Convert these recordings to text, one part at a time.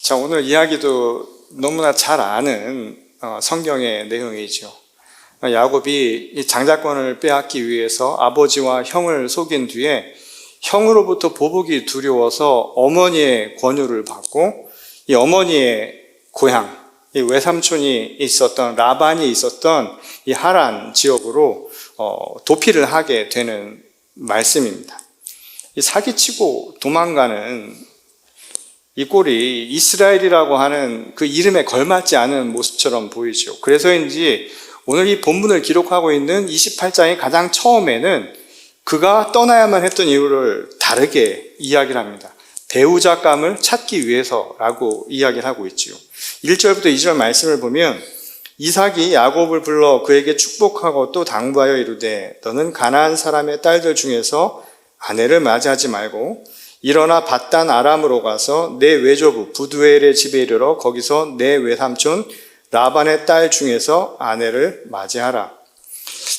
자, 오늘 이야기도 너무나 잘 아는 성경의 내용이죠. 야곱이 이 장자권을 빼앗기 위해서 아버지와 형을 속인 뒤에 형으로부터 보복이 두려워서 어머니의 권유를 받고 이 어머니의 고향, 이 외삼촌이 있었던 라반이 있었던 이 하란 지역으로 도피를 하게 되는 말씀입니다. 이 사기치고 도망가는 이 꼴이 이스라엘이라고 하는 그 이름에 걸맞지 않은 모습처럼 보이죠. 그래서인지 오늘 이 본문을 기록하고 있는 28장의 가장 처음에는 그가 떠나야만 했던 이유를 다르게 이야기를 합니다. 배우자감을 찾기 위해서라고 이야기를 하고 있지요. 1절부터 2절 말씀을 보면 이삭이 야곱을 불러 그에게 축복하고 또 당부하여 이르되 너는 가나안 사람의 딸들 중에서 아내를 맞이하지 말고 일어나 밧단 아람으로 가서 내 외조부 부두엘의 집에 이르러 거기서 내 외삼촌 라반의 딸 중에서 아내를 맞이하라.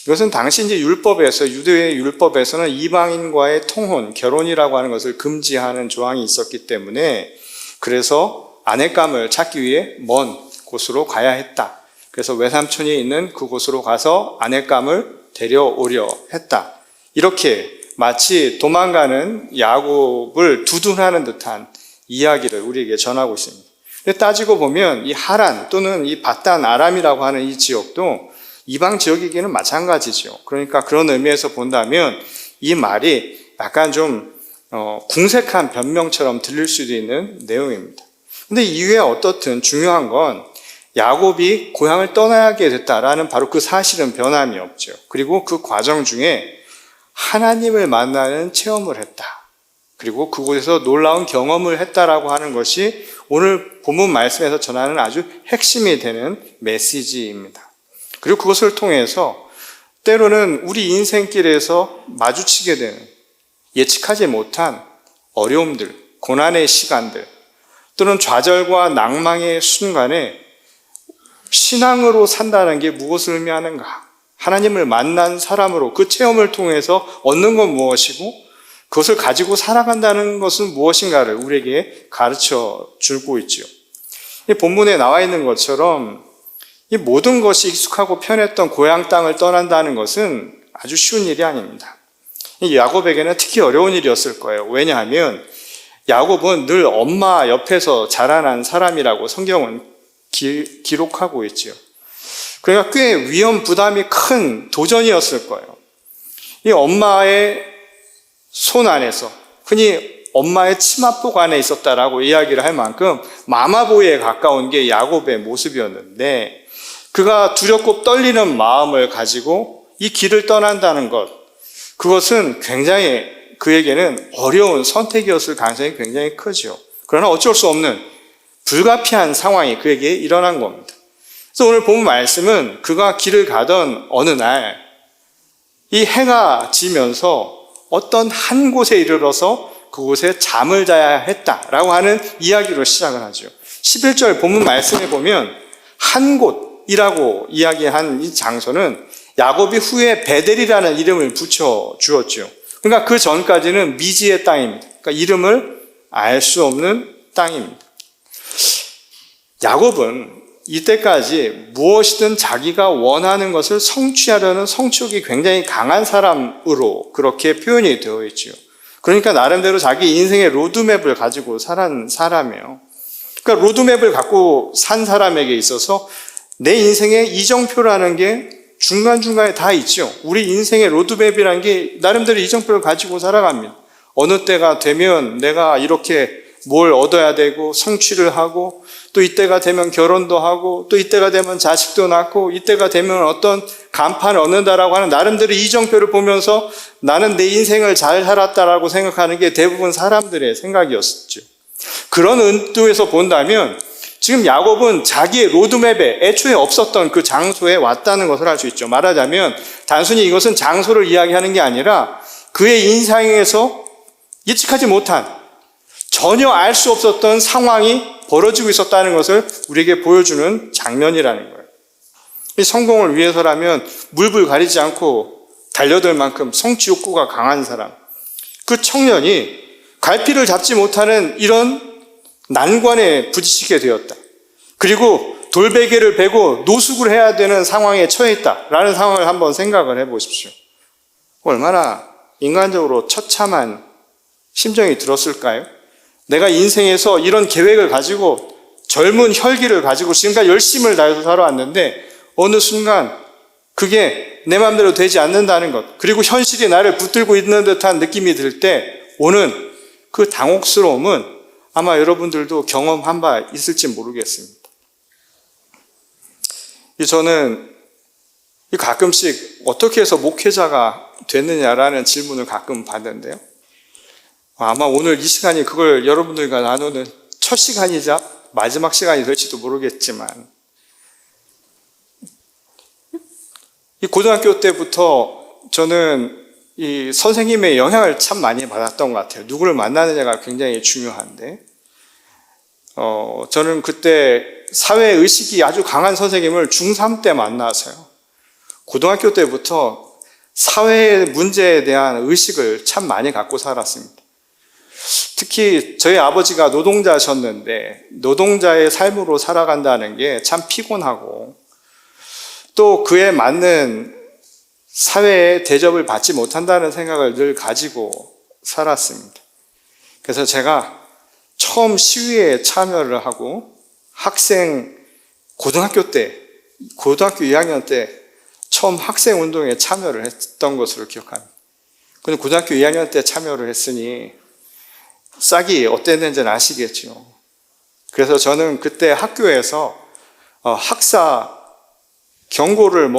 이것은 당시 이제 율법에서, 유대의 율법에서는 이방인과의 통혼, 결혼이라고 하는 것을 금지하는 조항이 있었기 때문에 그래서 아내감을 찾기 위해 먼 곳으로 가야 했다. 그래서 외삼촌이 있는 그곳으로 가서 아내감을 데려오려 했다. 이렇게 마치 도망가는 야곱을 두둔하는 듯한 이야기를 우리에게 전하고 있습니다. 근데 따지고 보면 이 하란 또는 이 밧단 아람이라고 하는 이 지역도 이방 지역이기는 마찬가지죠. 그러니까 그런 의미에서 본다면 이 말이 약간 좀 궁색한 변명처럼 들릴 수도 있는 내용입니다. 근데 이후에 어떻든 중요한 건 야곱이 고향을 떠나게 됐다라는 바로 그 사실은 변함이 없죠. 그리고 그 과정 중에 하나님을 만나는 체험을 했다. 그리고 그곳에서 놀라운 경험을 했다라고 하는 것이 오늘 본문 말씀에서 전하는 아주 핵심이 되는 메시지입니다. 그리고 그것을 통해서 때로는 우리 인생길에서 마주치게 되는 예측하지 못한 어려움들, 고난의 시간들, 또는 좌절과 낭망의 순간에 신앙으로 산다는 게 무엇을 의미하는가? 하나님을 만난 사람으로 그 체험을 통해서 얻는 건 무엇이고 그것을 가지고 살아간다는 것은 무엇인가를 우리에게 가르쳐 주고 있지요. 이 본문에 나와 있는 것처럼 이 모든 것이 익숙하고 편했던 고향 땅을 떠난다는 것은 아주 쉬운 일이 아닙니다. 이 야곱에게는 특히 어려운 일이었을 거예요. 왜냐하면 야곱은 늘 엄마 옆에서 자라난 사람이라고 성경은 기록하고 있지요. 그러니까 꽤 위험 부담이 큰 도전이었을 거예요. 이 엄마의 손 안에서, 흔히 엄마의 치마복 안에 있었다라고 이야기를 할 만큼 마마보이에 가까운 게 야곱의 모습이었는데 그가 두렵고 떨리는 마음을 가지고 이 길을 떠난다는 것, 그것은 굉장히 그에게는 어려운 선택이었을 가능성이 굉장히 크죠. 그러나 어쩔 수 없는 불가피한 상황이 그에게 일어난 겁니다. 그래서 오늘 본 말씀은 그가 길을 가던 어느 날 이 해가 지면서 어떤 한 곳에 이르러서 그곳에 잠을 자야 했다라고 하는 이야기로 시작을 하죠. 11절 본문 말씀에 보면 한 곳이라고 이야기한 이 장소는 야곱이 후에 베델이라는 이름을 붙여 주었죠. 그러니까 그 전까지는 미지의 땅입니다. 그러니까 이름을 알 수 없는 땅입니다. 야곱은 이때까지 무엇이든 자기가 원하는 것을 성취하려는 성취욕이 굉장히 강한 사람으로 그렇게 표현이 되어 있죠. 그러니까 나름대로 자기 인생의 로드맵을 가지고 살은 사람이에요. 그러니까 로드맵을 갖고 산 사람에게 있어서 내 인생의 이정표라는 게 중간중간에 다 있죠. 우리 인생의 로드맵이라는 게 나름대로 이정표를 가지고 살아갑니다. 어느 때가 되면 내가 이렇게 뭘 얻어야 되고 성취를 하고 또 이때가 되면 결혼도 하고 또 이때가 되면 자식도 낳고 이때가 되면 어떤 간판을 얻는다라고 하는 나름대로 이정표를 보면서 나는 내 인생을 잘 살았다라고 생각하는 게 대부분 사람들의 생각이었죠. 그런 의도에서 본다면 지금 야곱은 자기의 로드맵에 애초에 없었던 그 장소에 왔다는 것을 알 수 있죠. 말하자면 단순히 이것은 장소를 이야기하는 게 아니라 그의 인생에서 예측하지 못한 전혀 알 수 없었던 상황이 벌어지고 있었다는 것을 우리에게 보여주는 장면이라는 거예요. 이 성공을 위해서라면 물불 가리지 않고 달려들 만큼 성취 욕구가 강한 사람, 그 청년이 갈피를 잡지 못하는 이런 난관에 부딪히게 되었다. 그리고 돌베개를 베고 노숙을 해야 되는 상황에 처해 있다라는 상황을 한번 생각을 해보십시오. 얼마나 인간적으로 처참한 심정이 들었을까요? 내가 인생에서 이런 계획을 가지고 젊은 혈기를 가지고 지금까지 열심을 다해서 살아왔는데 어느 순간 그게 내 마음대로 되지 않는다는 것, 그리고 현실이 나를 붙들고 있는 듯한 느낌이 들 때 오는 그 당혹스러움은 아마 여러분들도 경험한 바 있을지 모르겠습니다. 저는 가끔씩 어떻게 해서 목회자가 됐느냐라는 질문을 가끔 받는데요. 아마 오늘 이 시간이 그걸 여러분들과 나누는 첫 시간이자 마지막 시간이 될지도 모르겠지만, 이 고등학교 때부터 저는 이 선생님의 영향을 참 많이 받았던 것 같아요. 누구를 만나느냐가 굉장히 중요한데, 저는 그때 사회의식이 아주 강한 선생님을 중3 때 만나서요. 고등학교 때부터 사회 문제에 대한 의식을 참 많이 갖고 살았습니다. 특히 저희 아버지가 노동자셨는데 노동자의 삶으로 살아간다는 게 참 피곤하고 또 그에 맞는 사회의 대접을 받지 못한다는 생각을 늘 가지고 살았습니다. 그래서 제가 처음 시위에 참여를 하고 고등학교 2학년 때 처음 학생 운동에 참여를 했던 것으로 기억합니다. 근데 고등학교 2학년 때 참여를 했으니 싹이 어땠는지는 아시겠죠. 그래서 저는 그때 학교에서 학사 경고를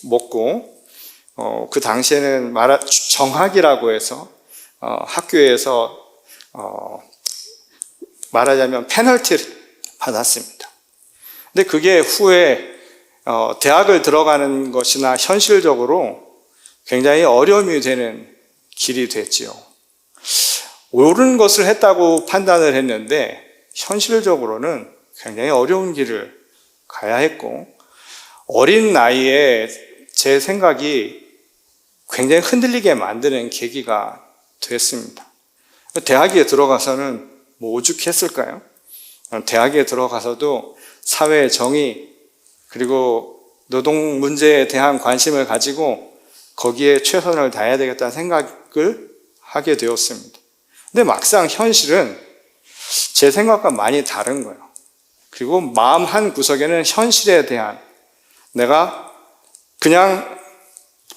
먹고 그 당시에는 정학이라고 해서 학교에서 말하자면 페널티를 받았습니다. 근데 그게 후에 대학을 들어가는 것이나 현실적으로 굉장히 어려움이 되는 길이 됐지요. 옳은 것을 했다고 판단을 했는데 현실적으로는 굉장히 어려운 길을 가야 했고, 어린 나이에 제 생각이 굉장히 흔들리게 만드는 계기가 됐습니다. 대학에 들어가서는 오죽했을까요? 대학에 들어가서도 사회 정의 그리고 노동 문제에 대한 관심을 가지고 거기에 최선을 다해야 되겠다는 생각을 하게 되었습니다. 근데 막상 현실은 제 생각과 많이 다른 거예요. 그리고 마음 한 구석에는 현실에 대한, 내가 그냥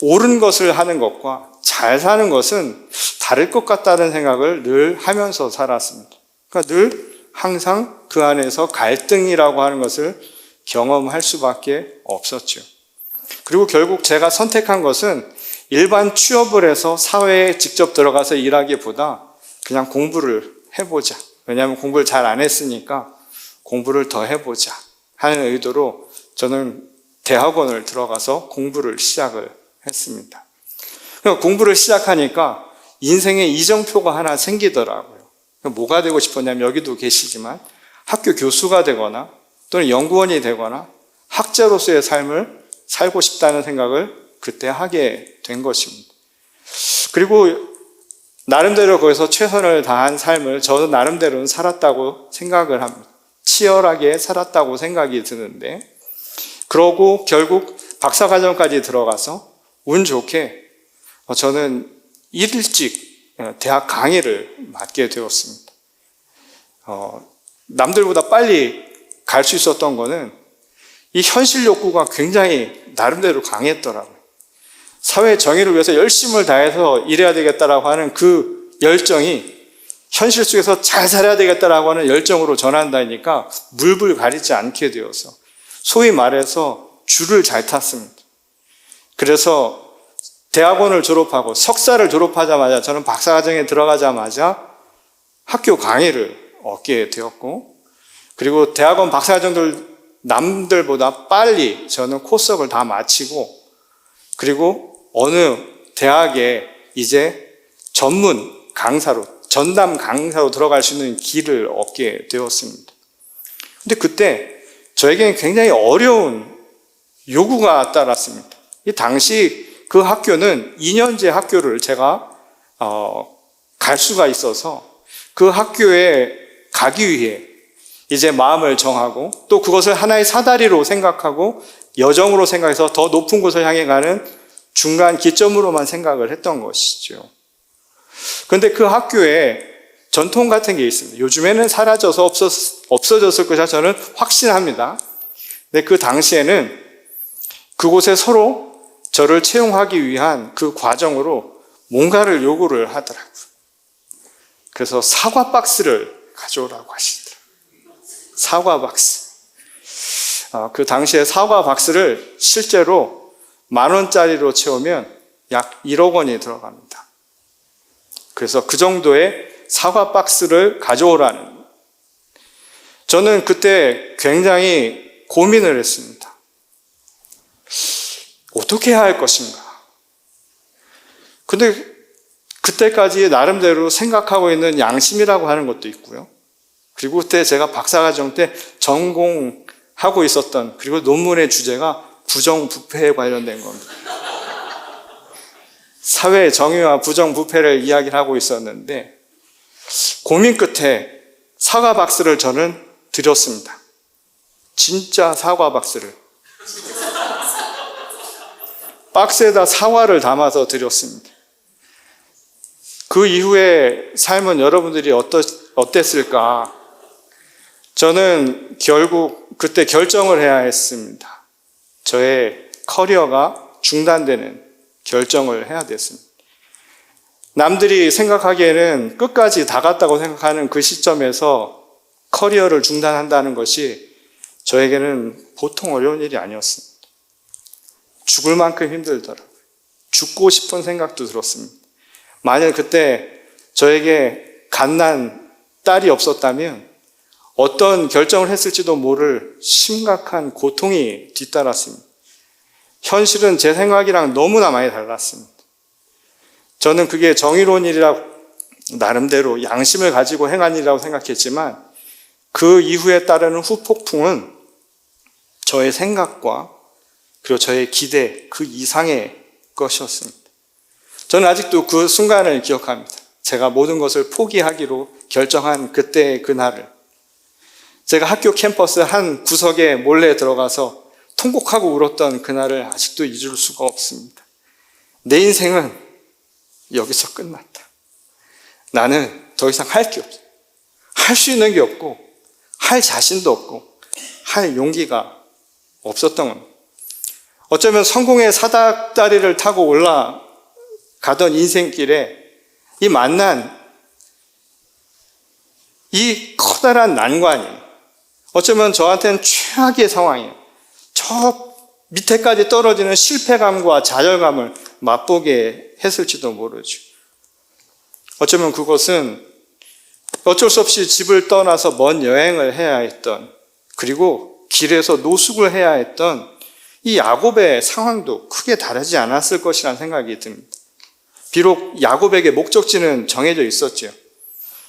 옳은 것을 하는 것과 잘 사는 것은 다를 것 같다는 생각을 늘 하면서 살았습니다. 그러니까 늘 항상 그 안에서 갈등이라고 하는 것을 경험할 수밖에 없었죠. 그리고 결국 제가 선택한 것은 일반 취업을 해서 사회에 직접 들어가서 일하기보다 그냥 공부를 해보자. 왜냐하면 공부를 잘 안 했으니까 공부를 더 해보자 하는 의도로 저는 대학원을 들어가서 공부를 시작을 했습니다. 공부를 시작하니까 인생의 이정표가 하나 생기더라고요. 뭐가 되고 싶었냐면, 여기도 계시지만 학교 교수가 되거나 또는 연구원이 되거나 학자로서의 삶을 살고 싶다는 생각을 그때 하게 된 것입니다. 그리고 나름대로 거기서 최선을 다한 삶을 저도 나름대로는 살았다고 생각을 합니다. 치열하게 살았다고 생각이 드는데, 그러고 결국 박사과정까지 들어가서 운 좋게 저는 일찍 대학 강의를 맡게 되었습니다. 남들보다 빨리 갈 수 있었던 거는 이 현실 욕구가 굉장히 나름대로 강했더라고요. 사회 정의를 위해서 열심을 다해서 일해야 되겠다라고 하는 그 열정이 현실 속에서 잘 살아야 되겠다라고 하는 열정으로 전환다니까 물불 가리지 않게 되어서 소위 말해서 줄을 잘 탔습니다. 그래서 대학원을 졸업하고 석사를 졸업하자마자 저는 박사과정에 들어가자마자 학교 강의를 얻게 되었고, 그리고 대학원 박사과정들 남들보다 빨리 저는 코스업을 다 마치고, 그리고 어느 대학에 이제 전문 강사로, 전담 강사로 들어갈 수 있는 길을 얻게 되었습니다. 근데 그때 저에게는 굉장히 어려운 요구가 따랐습니다. 이 당시 그 학교는 2년제 학교를 제가 갈 수가 있어서 그 학교에 가기 위해 이제 마음을 정하고 또 그것을 하나의 사다리로 생각하고 여정으로 생각해서 더 높은 곳을 향해 가는 중간 기점으로만 생각을 했던 것이죠. 그런데 그 학교에 전통 같은 게 있습니다. 요즘에는 사라져서 없어졌을 것이라 저는 확신합니다. 근데 그 당시에는 그곳에 서로 저를 채용하기 위한 그 과정으로 뭔가를 요구를 하더라고요. 그래서 사과 박스를 가져오라고 하시더라고요. 사과 박스. 그 당시에 사과 박스를 실제로 10,000원짜리로 채우면 약 1억 원이 들어갑니다. 그래서 그 정도의 사과 박스를 가져오라는. 저는 그때 굉장히 고민을 했습니다. 어떻게 해야 할 것인가? 근데 그때까지 나름대로 생각하고 있는 양심이라고 하는 것도 있고요. 그리고 그때 제가 박사과정 때 전공하고 있었던, 그리고 논문의 주제가 부정부패에 관련된 겁니다. 사회 정의와 부정부패를 이야기를 하고 있었는데 고민 끝에 사과 박스를 저는 드렸습니다. 진짜 사과 박스를. 박스에다 사과를 담아서 드렸습니다. 그 이후에 삶은 여러분들이 어땠을까? 저는 결국 그때 결정을 해야 했습니다. 저의 커리어가 중단되는 결정을 해야 됐습니다. 남들이 생각하기에는 끝까지 다 갔다고 생각하는 그 시점에서 커리어를 중단한다는 것이 저에게는 보통 어려운 일이 아니었습니다. 죽을 만큼 힘들더라고요. 죽고 싶은 생각도 들었습니다. 만약 그때 저에게 갓난 딸이 없었다면 어떤 결정을 했을지도 모를 심각한 고통이 뒤따랐습니다. 현실은 제 생각이랑 너무나 많이 달랐습니다. 저는 그게 정의로운 일이라고 나름대로 양심을 가지고 행한 일이라고 생각했지만 그 이후에 따르는 후폭풍은 저의 생각과 그리고 저의 기대 그 이상의 것이었습니다. 저는 아직도 그 순간을 기억합니다. 제가 모든 것을 포기하기로 결정한 그때의 그날을. 제가 학교 캠퍼스 한 구석에 몰래 들어가서 통곡하고 울었던 그날을 아직도 잊을 수가 없습니다. 내 인생은 여기서 끝났다. 나는 더 이상 할 게 없어. 할 수 있는 게 없고 할 자신도 없고 할 용기가 없었던 겁니다. 어쩌면 성공의 사닥다리를 타고 올라가던 인생길에 이 만난 이 커다란 난관이 어쩌면 저한테는 최악의 상황이에요. 저 밑에까지 떨어지는 실패감과 좌절감을 맛보게 했을지도 모르죠. 어쩌면 그것은 어쩔 수 없이 집을 떠나서 먼 여행을 해야 했던, 그리고 길에서 노숙을 해야 했던 이 야곱의 상황도 크게 다르지 않았을 것이라는 생각이 듭니다. 비록 야곱에게 목적지는 정해져 있었죠.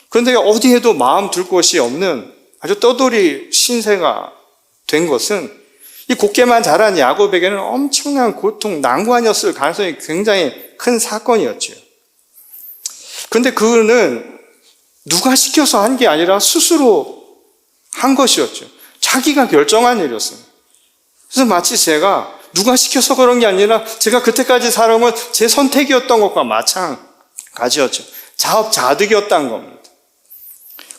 그런데 어디에도 마음 둘 곳이 없는 아주 떠돌이 신세가 된 것은 이 곱게만 자란 야곱에게는 엄청난 고통, 난관이었을 가능성이 굉장히 큰 사건이었죠. 그런데 그는 누가 시켜서 한 게 아니라 스스로 한 것이었죠. 자기가 결정한 일이었습니다. 그래서 마치 제가 누가 시켜서 그런 게 아니라 제가 그때까지 살아온 건 제 선택이었던 것과 마찬가지였죠. 자업자득이었다는 겁니다.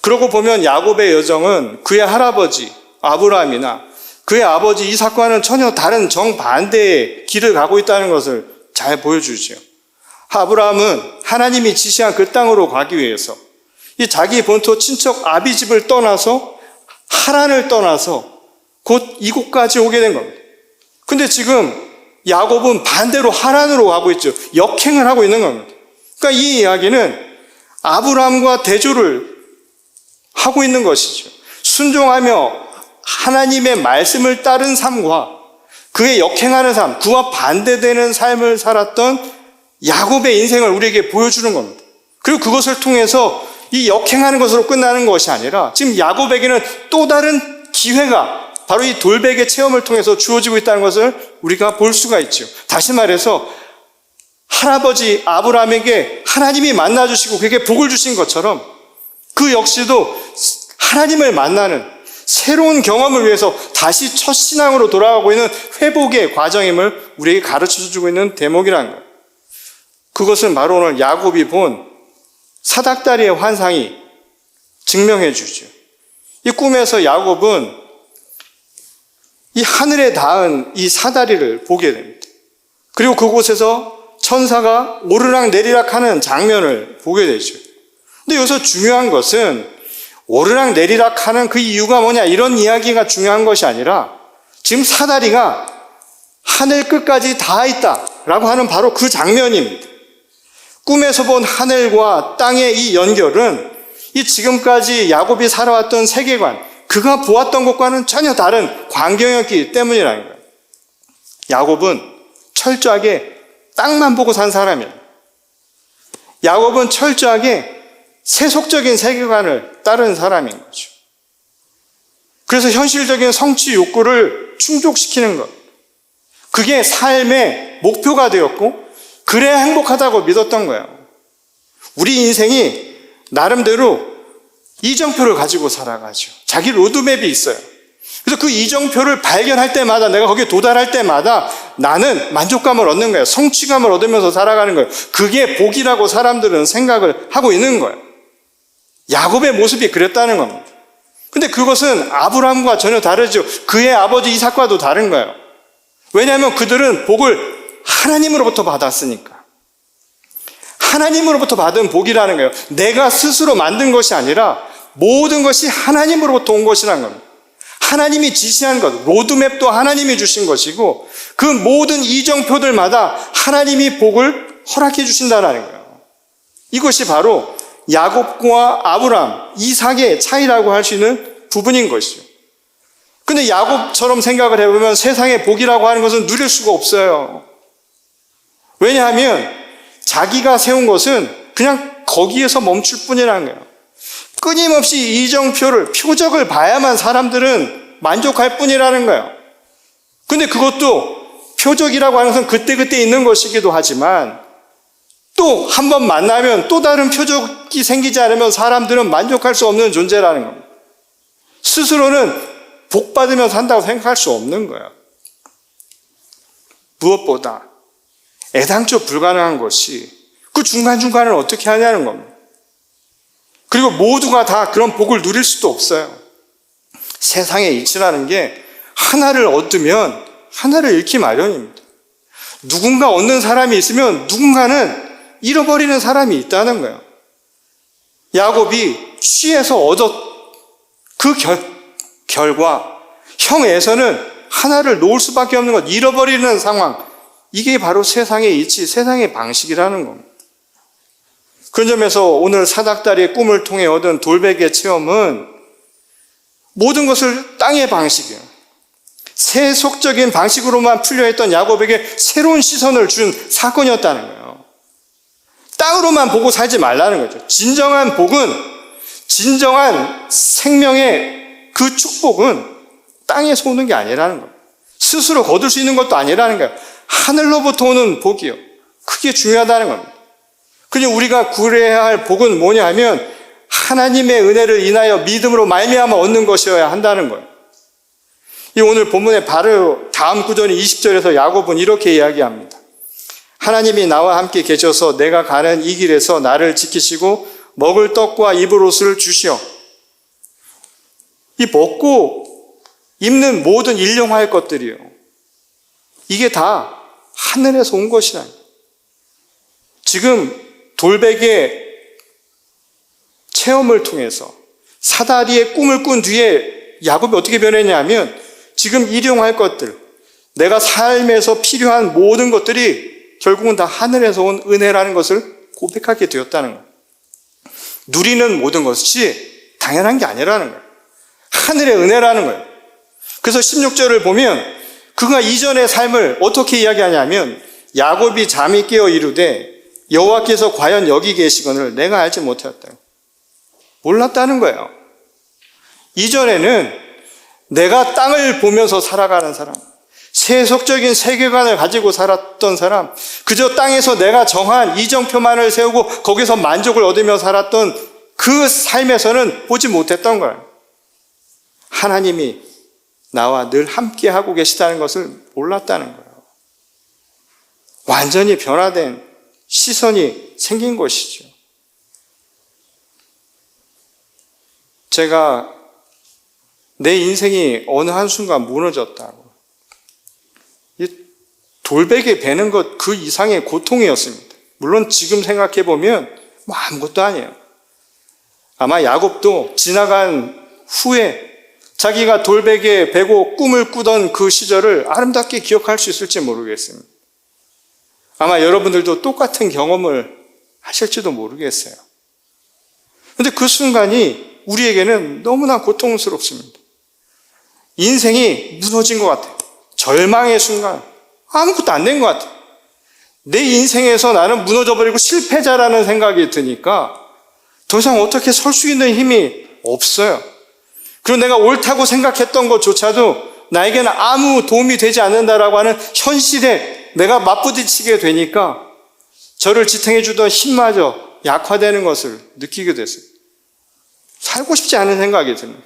그러고 보면 야곱의 여정은 그의 할아버지 아브라함이나 그의 아버지 이삭과는 전혀 다른 정반대의 길을 가고 있다는 것을 잘 보여주죠. 아브라함은 하나님이 지시한 그 땅으로 가기 위해서 이 자기 본토 친척 아비집을 떠나서 하란을 떠나서 곧 이곳까지 오게 된 겁니다. 근데 지금 야곱은 반대로 하란으로 가고 있죠. 역행을 하고 있는 겁니다. 그러니까 이 이야기는 아브라함과 대조를 하고 있는 것이죠. 순종하며 하나님의 말씀을 따른 삶과 그의 역행하는 삶, 그와 반대되는 삶을 살았던 야곱의 인생을 우리에게 보여주는 겁니다. 그리고 그것을 통해서 이 역행하는 것으로 끝나는 것이 아니라 지금 야곱에게는 또 다른 기회가 바로 이 돌베개 체험을 통해서 주어지고 있다는 것을 우리가 볼 수가 있죠. 다시 말해서 할아버지 아브라함에게 하나님이 만나주시고 그에게 복을 주신 것처럼 그 역시도 하나님을 만나는 새로운 경험을 위해서 다시 첫 신앙으로 돌아가고 있는 회복의 과정임을 우리에게 가르쳐주고 있는 대목이라는 거예요. 그것은 바로 오늘 야곱이 본 사닥다리의 환상이 증명해 주죠. 이 꿈에서 야곱은 이 하늘에 닿은 이 사다리를 보게 됩니다. 그리고 그곳에서 천사가 오르락 내리락 하는 장면을 보게 되죠. 근데 여기서 중요한 것은 오르락 내리락 하는 그 이유가 뭐냐, 이런 이야기가 중요한 것이 아니라 지금 사다리가 하늘 끝까지 닿아 있다라고 하는 바로 그 장면입니다. 꿈에서 본 하늘과 땅의 이 연결은 이 지금까지 야곱이 살아왔던 세계관, 그가 보았던 것과는 전혀 다른 광경이었기 때문이라는 거예요. 야곱은 철저하게 땅만 보고 산 사람이에요. 야곱은 철저하게 세속적인 세계관을 따른 사람인 거죠. 그래서 현실적인 성취 욕구를 충족시키는 것, 그게 삶의 목표가 되었고 그래야 행복하다고 믿었던 거예요. 우리 인생이 나름대로 이정표를 가지고 살아가죠. 자기 로드맵이 있어요. 그래서 그 이정표를 발견할 때마다, 내가 거기에 도달할 때마다 나는 만족감을 얻는 거예요. 성취감을 얻으면서 살아가는 거예요. 그게 복이라고 사람들은 생각을 하고 있는 거예요. 야곱의 모습이 그랬다는 겁니다. 근데 그것은 아브라함과 전혀 다르죠. 그의 아버지 이삭과도 다른 거예요. 왜냐하면 그들은 복을 하나님으로부터 받았으니까. 하나님으로부터 받은 복이라는 거예요. 내가 스스로 만든 것이 아니라 모든 것이 하나님으로부터 온 것이라는 겁니다. 하나님이 지시한 것, 로드맵도 하나님이 주신 것이고 그 모든 이정표들마다 하나님이 복을 허락해 주신다는 거예요. 이것이 바로 야곱과 아브라함, 이삭의 차이라고 할 수 있는 부분인 것이죠. 근데 야곱처럼 생각을 해보면 세상의 복이라고 하는 것은 누릴 수가 없어요. 왜냐하면 자기가 세운 것은 그냥 거기에서 멈출 뿐이라는 거예요. 끊임없이 이정표를, 표적을 봐야만 사람들은 만족할 뿐이라는 거예요. 근데 그것도 표적이라고 하는 것은 그때그때 있는 것이기도 하지만 또 한 번 만나면 또 다른 표적이 생기지 않으면 사람들은 만족할 수 없는 존재라는 겁니다. 스스로는 복 받으며 산다고 생각할 수 없는 거예요. 무엇보다 애당초 불가능한 것이 그 중간중간을 어떻게 하냐는 겁니다. 그리고 모두가 다 그런 복을 누릴 수도 없어요. 세상의 이치라는 게 하나를 얻으면 하나를 잃기 마련입니다. 누군가 얻는 사람이 있으면 누군가는 잃어버리는 사람이 있다는 거예요. 야곱이 취해서 얻었 그 결과 형 에서는 하나를 놓을 수밖에 없는 것, 잃어버리는 상황, 이게 바로 세상의 이치, 세상의 방식이라는 겁니다. 그런 점에서 오늘 사닥다리의 꿈을 통해 얻은 돌베개 체험은 모든 것을 땅의 방식이에요. 세속적인 방식으로만 풀려있던 야곱에게 새로운 시선을 준 사건이었다는 거예요. 땅으로만 보고 살지 말라는 거죠. 진정한 복은, 진정한 생명의 그 축복은 땅에서 오는 게 아니라는 거예요. 스스로 거둘 수 있는 것도 아니라는 거예요. 하늘로부터 오는 복이요. 그게 중요하다는 겁니다. 그냥 우리가 구해야 할 복은 뭐냐 하면 하나님의 은혜를 인하여 믿음으로 말미암아 얻는 것이어야 한다는 거예요. 이 오늘 본문의 바로 다음 구절인 20절에서 야곱은 이렇게 이야기합니다. 하나님이 나와 함께 계셔서 내가 가는 이 길에서 나를 지키시고 먹을 떡과 입을 옷을 주시어. 이 먹고 입는 모든 일용할 것들이요, 이게 다 하늘에서 온 것이라. 지금 돌베개 체험을 통해서 사다리의 꿈을 꾼 뒤에 야곱이 어떻게 변했냐면 지금 일용할 것들, 내가 삶에서 필요한 모든 것들이 결국은 다 하늘에서 온 은혜라는 것을 고백하게 되었다는 거예요. 누리는 모든 것이 당연한 게 아니라는 거예요. 하늘의 은혜라는 거예요. 그래서 16절을 보면 그가 이전의 삶을 어떻게 이야기하냐면 야곱이 잠이 깨어 이르되 여호와께서 과연 여기 계시거늘 내가 알지 못하였다. 몰랐다는 거예요. 이전에는 내가 땅을 보면서 살아가는 사람, 세속적인 세계관을 가지고 살았던 사람, 그저 땅에서 내가 정한 이정표만을 세우고 거기서 만족을 얻으며 살았던 그 삶에서는 보지 못했던 거예요. 하나님이 나와 늘 함께 하고 계시다는 것을 몰랐다는 거예요. 완전히 변화된 시선이 생긴 것이죠. 제가 내 인생이 어느 한순간 무너졌다고. 이 돌베개 베는 것 그 이상의 고통이었습니다. 물론 지금 생각해 보면 뭐 아무것도 아니에요. 아마 야곱도 지나간 후에 자기가 돌베개 베고 꿈을 꾸던 그 시절을 아름답게 기억할 수 있을지 모르겠습니다. 아마 여러분들도 똑같은 경험을 하실지도 모르겠어요. 그런데 그 순간이 우리에게는 너무나 고통스럽습니다. 인생이 무너진 것 같아요. 절망의 순간, 아무것도 안 된 것 같아요. 내 인생에서 나는 무너져버리고 실패자라는 생각이 드니까 더 이상 어떻게 설 수 있는 힘이 없어요. 그리고 내가 옳다고 생각했던 것조차도 나에게는 아무 도움이 되지 않는다라고 하는 현실에 내가 맞부딪히게 되니까 저를 지탱해 주던 힘마저 약화되는 것을 느끼게 됐어요. 살고 싶지 않은 생각이 듭니다.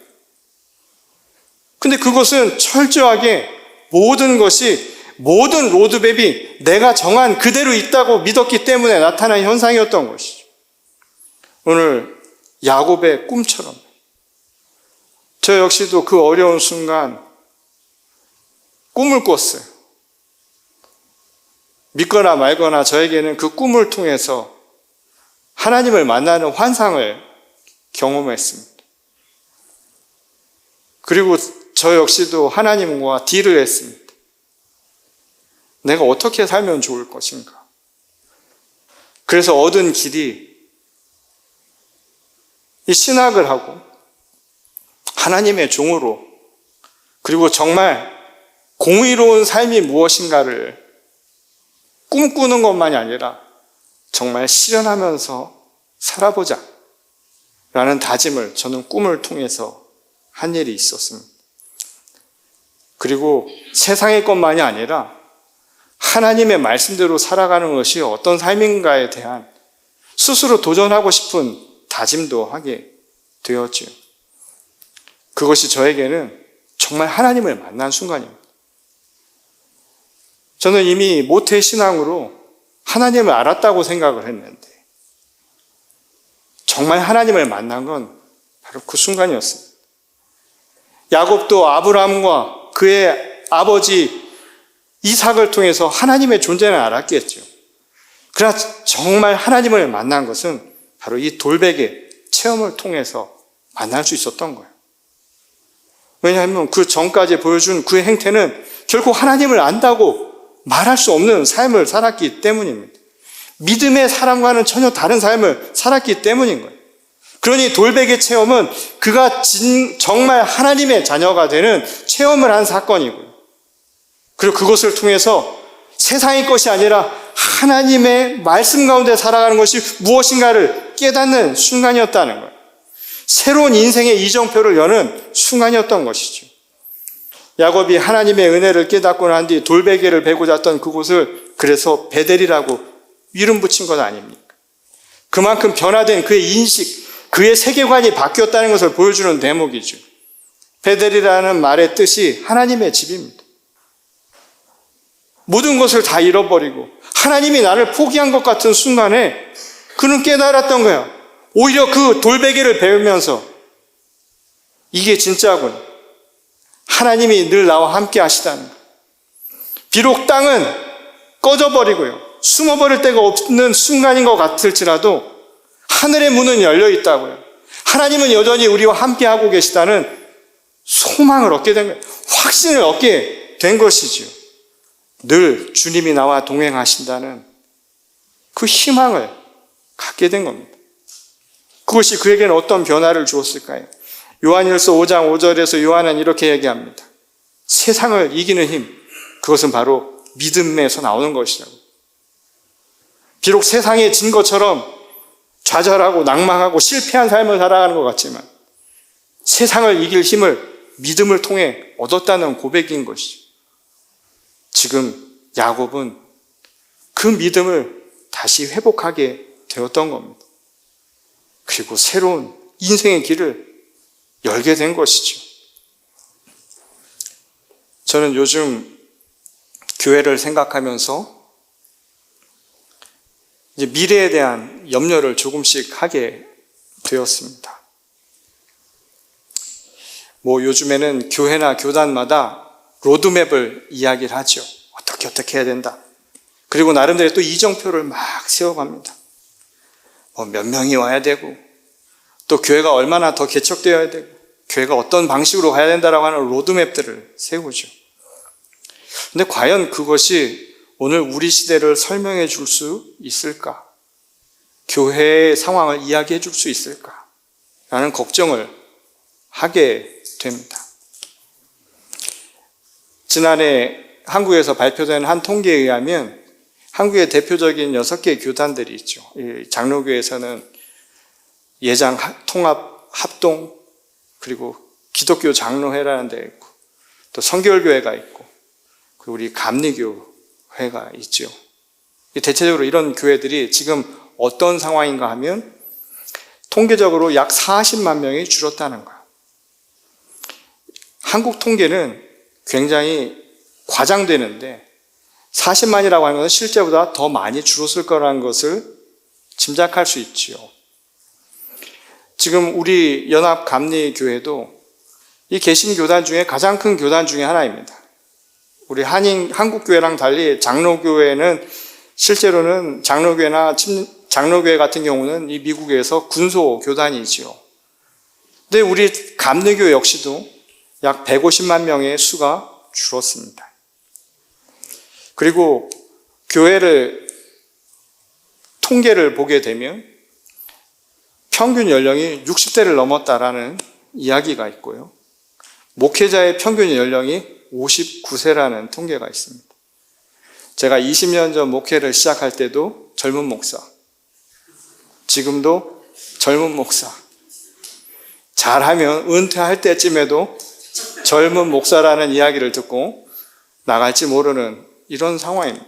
근데 그것은 철저하게 모든 것이, 모든 로드맵이 내가 정한 그대로 있다고 믿었기 때문에 나타난 현상이었던 것이죠. 오늘 야곱의 꿈처럼 저 역시도 그 어려운 순간 꿈을 꿨어요. 믿거나 말거나 저에게는 그 꿈을 통해서 하나님을 만나는 환상을 경험했습니다. 그리고 저 역시도 하나님과 딜을 했습니다. 내가 어떻게 살면 좋을 것인가. 그래서 얻은 길이 이 신학을 하고 하나님의 종으로, 그리고 정말 공의로운 삶이 무엇인가를 꿈꾸는 것만이 아니라 정말 실현하면서 살아보자 라는 다짐을 저는 꿈을 통해서 한 일이 있었습니다. 그리고 세상의 것만이 아니라 하나님의 말씀대로 살아가는 것이 어떤 삶인가에 대한 스스로 도전하고 싶은 다짐도 하게 되었지요. 그것이 저에게는 정말 하나님을 만난 순간입니다. 저는 이미 모태신앙으로 하나님을 알았다고 생각을 했는데 정말 하나님을 만난 건 바로 그 순간이었습니다. 야곱도 아브라함과 그의 아버지 이삭을 통해서 하나님의 존재는 알았겠죠. 그러나 정말 하나님을 만난 것은 바로 이 돌베개 체험을 통해서 만날 수 있었던 거예요. 왜냐하면 그 전까지 보여준 그 행태는 결코 하나님을 안다고 말할 수 없는 삶을 살았기 때문입니다. 믿음의 사람과는 전혀 다른 삶을 살았기 때문인 거예요. 그러니 돌베개 체험은 그가 정말 하나님의 자녀가 되는 체험을 한 사건이고요. 그리고 그것을 통해서 세상의 것이 아니라 하나님의 말씀 가운데 살아가는 것이 무엇인가를 깨닫는 순간이었다는 거예요. 새로운 인생의 이정표를 여는 순간이었던 것이죠. 야곱이 하나님의 은혜를 깨닫고 난 뒤 돌베개를 베고 잤던 그곳을 그래서 베델이라고 이름 붙인 것 아닙니까? 그만큼 변화된 그의 인식, 그의 세계관이 바뀌었다는 것을 보여주는 대목이죠. 베델이라는 말의 뜻이 하나님의 집입니다. 모든 것을 다 잃어버리고 하나님이 나를 포기한 것 같은 순간에 그는 깨달았던 거예요. 오히려 그 돌베개를 배우면서 이게 진짜군. 하나님이 늘 나와 함께 하시다는 것. 비록 땅은 꺼져버리고요, 숨어버릴 데가 없는 순간인 것 같을지라도 하늘의 문은 열려 있다고요. 하나님은 여전히 우리와 함께 하고 계시다는 소망을 얻게 된 거예요. 확신을 얻게 된 것이지요. 늘 주님이 나와 동행하신다는 그 희망을 갖게 된 겁니다. 그것이 그에게는 어떤 변화를 주었을까요? 요한일서 5장 5절에서 요한은 이렇게 얘기합니다. 세상을 이기는 힘, 그것은 바로 믿음에서 나오는 것이라고. 비록 세상에 진 것처럼 좌절하고 낭망하고 실패한 삶을 살아가는 것 같지만 세상을 이길 힘을 믿음을 통해 얻었다는 고백인 것이죠. 지금 야곱은 그 믿음을 다시 회복하게 되었던 겁니다. 그리고 새로운 인생의 길을 열게 된 것이죠. 저는 요즘 교회를 생각하면서 이제 미래에 대한 염려를 조금씩 하게 되었습니다. 요즘에는 교회나 교단마다 로드맵을 이야기를 하죠. 어떻게 해야 된다. 그리고 나름대로 또 이정표를 막 세워갑니다. 몇 명이 와야 되고, 또 교회가 얼마나 더 개척되어야 되고, 교회가 어떤 방식으로 가야 된다라고 하는 로드맵들을 세우죠. 근데 과연 그것이 오늘 우리 시대를 설명해 줄 수 있을까? 교회의 상황을 이야기해 줄 수 있을까? 라는 걱정을 하게 됩니다. 지난해 한국에서 발표된 한 통계에 의하면 한국의 대표적인 6개의 교단들이 있죠. 장로교에서는 예장 통합 합동, 그리고 기독교 장로회라는 데 있고, 또 성결교회가 있고, 그리고 우리 감리교회가 있죠. 대체적으로 이런 교회들이 지금 어떤 상황인가 하면 통계적으로 약 40만 명이 줄었다는 거예요. 한국 통계는 굉장히 과장되는데 40만이라고 하는 것은 실제보다 더 많이 줄었을 거라는 것을 짐작할 수 있지요. 지금 우리 연합감리교회도 이 개신교단 중에 가장 큰 교단 중에 하나입니다. 우리 한국교회랑 달리 장로교회는 실제로는 장로교회 같은 경우는 이 미국에서 군소교단이지요. 근데 우리 감리교 역시도 약 150만 명의 수가 줄었습니다. 그리고 교회를 통계를 보게 되면 평균 연령이 60대를 넘었다라는 이야기가 있고요. 목회자의 평균 연령이 59세라는 통계가 있습니다. 제가 20년 전 목회를 시작할 때도 젊은 목사, 지금도 젊은 목사, 잘하면 은퇴할 때쯤에도 젊은 목사라는 이야기를 듣고 나갈지 모르는 이런 상황입니다.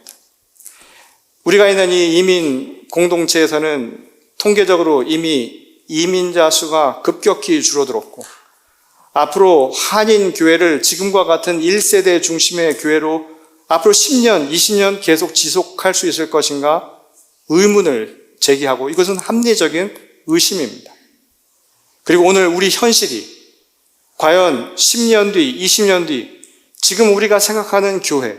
우리가 있는 이 이민 공동체에서는 통계적으로 이미 이민자 수가 급격히 줄어들었고, 앞으로 한인 교회를 지금과 같은 1세대 중심의 교회로 앞으로 10년, 20년 계속 지속할 수 있을 것인가 의문을 제기하고, 이것은 합리적인 의심입니다. 그리고 오늘 우리 현실이 과연 10년 뒤, 20년 뒤 지금 우리가 생각하는 교회,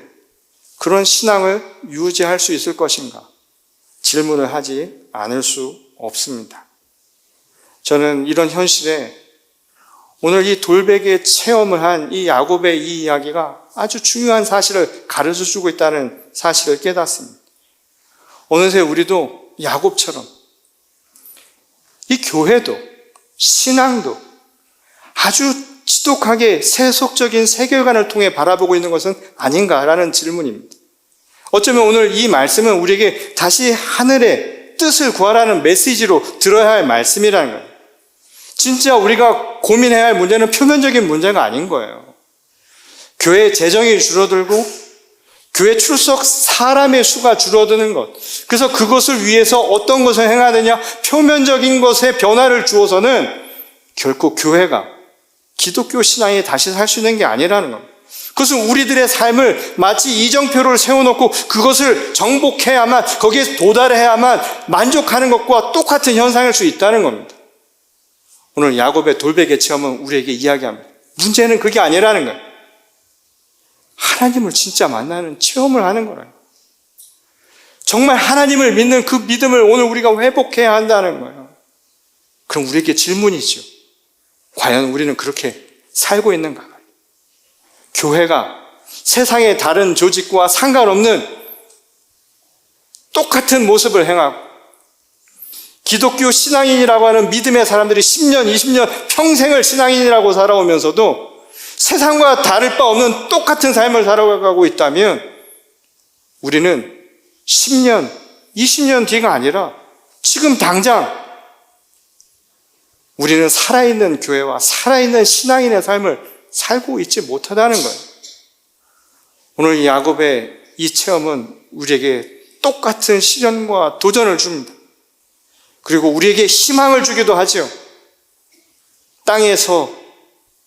그런 신앙을 유지할 수 있을 것인가 질문을 하지 않을 수 없습니다. 저는 이런 현실에 오늘 이 돌베개 체험을 한 이 야곱의 이 이야기가 아주 중요한 사실을 가르쳐주고 있다는 사실을 깨닫습니다. 어느새 우리도 야곱처럼 이 교회도 신앙도 아주 지독하게 세속적인 세계관을 통해 바라보고 있는 것은 아닌가라는 질문입니다. 어쩌면 오늘 이 말씀은 우리에게 다시 하늘의 뜻을 구하라는 메시지로 들어야 할 말씀이라는 거예요. 진짜 우리가 고민해야 할 문제는 표면적인 문제가 아닌 거예요. 교회 재정이 줄어들고 교회 출석 사람의 수가 줄어드는 것, 그래서 그것을 위해서 어떤 것을 행해야 되냐, 표면적인 것에 변화를 주어서는 결코 교회가 기독교 신앙이 다시 살 수 있는 게 아니라는 겁니다. 그것은 우리들의 삶을 마치 이정표를 세워놓고 그것을 정복해야만, 거기에 도달해야만 만족하는 것과 똑같은 현상일 수 있다는 겁니다. 오늘 야곱의 돌베개 체험은 우리에게 이야기합니다. 문제는 그게 아니라는 거예요. 하나님을 진짜 만나는 체험을 하는 거라요. 정말 하나님을 믿는 그 믿음을 오늘 우리가 회복해야 한다는 거예요. 그럼 우리에게 질문이죠. 과연 우리는 그렇게 살고 있는가? 교회가 세상의 다른 조직과 상관없는 똑같은 모습을 행하고, 기독교 신앙인이라고 하는 믿음의 사람들이 10년, 20년 평생을 신앙인이라고 살아오면서도 세상과 다를 바 없는 똑같은 삶을 살아가고 있다면 우리는 10년, 20년 뒤가 아니라 지금 당장 우리는 살아있는 교회와 살아있는 신앙인의 삶을 살고 있지 못하다는 거예요. 오늘 이 야곱의 이 체험은 우리에게 똑같은 시련과 도전을 줍니다. 그리고 우리에게 희망을 주기도 하죠. 땅에서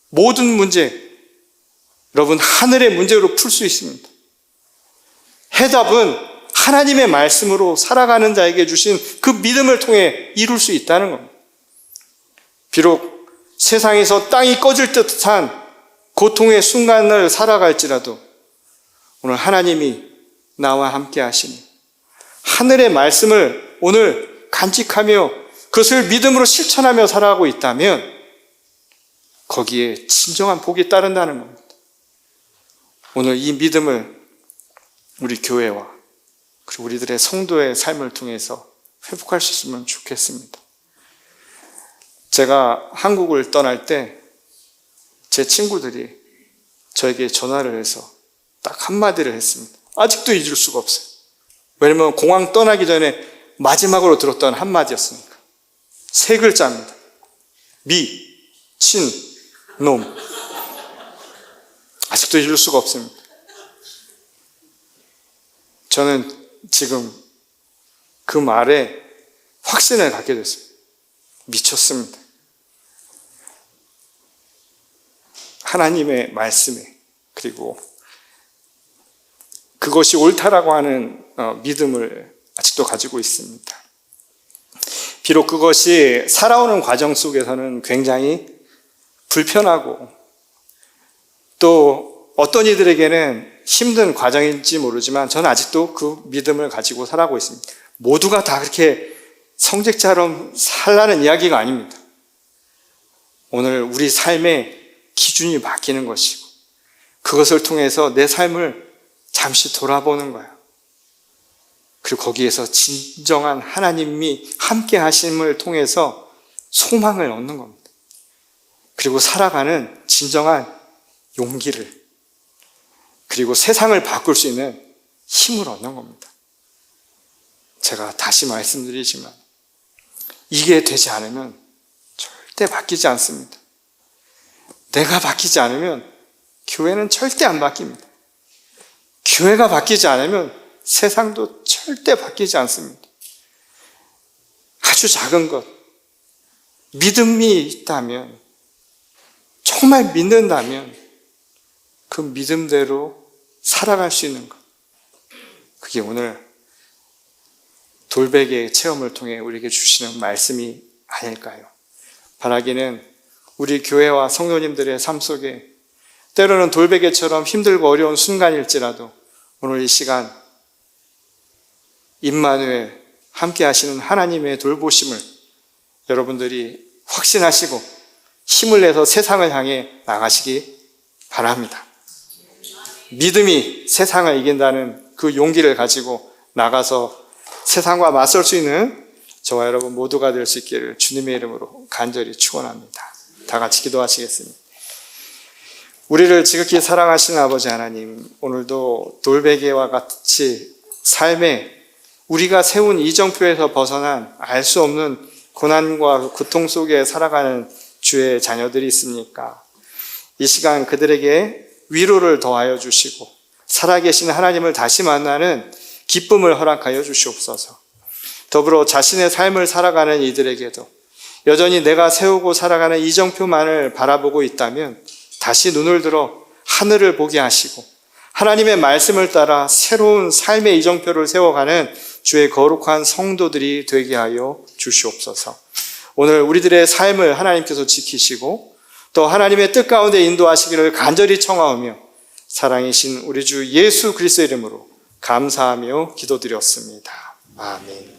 모든 문제, 여러분, 하늘의 문제로 풀 수 있습니다. 해답은 하나님의 말씀으로 살아가는 자에게 주신 그 믿음을 통해 이룰 수 있다는 겁니다. 비록 세상에서 땅이 꺼질 듯한 고통의 순간을 살아갈지라도 오늘 하나님이 나와 함께 하시니 하늘의 말씀을 오늘 간직하며 그것을 믿음으로 실천하며 살아가고 있다면 거기에 진정한 복이 따른다는 겁니다. 오늘 이 믿음을 우리 교회와 그리고 우리들의 성도의 삶을 통해서 회복할 수 있으면 좋겠습니다. 제가 한국을 떠날 때 제 친구들이 저에게 전화를 해서 딱 한마디를 했습니다. 아직도 잊을 수가 없어요. 왜냐면 공항 떠나기 전에 마지막으로 들었던 한마디였으니까. 3글자입니다. 놈. 아직도 잊을 수가 없습니다. 저는 지금 그 말에 확신을 갖게 됐어요. 미쳤습니다. 하나님의 말씀에, 그리고 그것이 옳다라고 하는 믿음을 아직도 가지고 있습니다. 비록 그것이 살아오는 과정 속에서는 굉장히 불편하고 또 어떤 이들에게는 힘든 과정인지 모르지만 저는 아직도 그 믿음을 가지고 살아가고 있습니다. 모두가 다 그렇게 성직자처럼 살라는 이야기가 아닙니다. 오늘 우리 삶의 기준이 바뀌는 것이고 그것을 통해서 내 삶을 잠시 돌아보는 거예요. 그리고 거기에서 진정한 하나님이 함께 하심을 통해서 소망을 얻는 겁니다. 그리고 살아가는 진정한 용기를, 그리고 세상을 바꿀 수 있는 힘을 얻는 겁니다. 제가 다시 말씀드리지만 이게 되지 않으면 절대 바뀌지 않습니다. 내가 바뀌지 않으면 교회는 절대 안 바뀝니다. 교회가 바뀌지 않으면 세상도 절대 바뀌지 않습니다. 아주 작은 것, 믿음이 있다면, 정말 믿는다면 그 믿음대로 살아갈 수 있는 것, 그게 오늘 돌베개 체험을 통해 우리에게 주시는 말씀이 아닐까요? 바라기는 우리 교회와 성도님들의 삶 속에 때로는 돌베개처럼 힘들고 어려운 순간일지라도 오늘 이 시간 임마누엘 함께 하시는 하나님의 돌보심을 여러분들이 확신하시고 힘을 내서 세상을 향해 나가시기 바랍니다. 믿음이 세상을 이긴다는 그 용기를 가지고 나가서 세상과 맞설 수 있는 저와 여러분 모두가 될 수 있기를 주님의 이름으로 간절히 축원합니다. 다 같이 기도하시겠습니다. 우리를 지극히 사랑하시는 아버지 하나님, 오늘도 돌베개와 같이 삶에 우리가 세운 이정표에서 벗어난 알 수 없는 고난과 고통 속에 살아가는 주의 자녀들이 있습니까? 이 시간 그들에게 위로를 더하여 주시고 살아계신 하나님을 다시 만나는 기쁨을 허락하여 주시옵소서. 더불어 자신의 삶을 살아가는 이들에게도 여전히 내가 세우고 살아가는 이정표만을 바라보고 있다면 다시 눈을 들어 하늘을 보게 하시고 하나님의 말씀을 따라 새로운 삶의 이정표를 세워가는 주의 거룩한 성도들이 되게 하여 주시옵소서. 오늘 우리들의 삶을 하나님께서 지키시고 또 하나님의 뜻 가운데 인도하시기를 간절히 청하오며 사랑이신 우리 주 예수 그리스도의 이름으로 감사하며 기도드렸습니다. 아멘.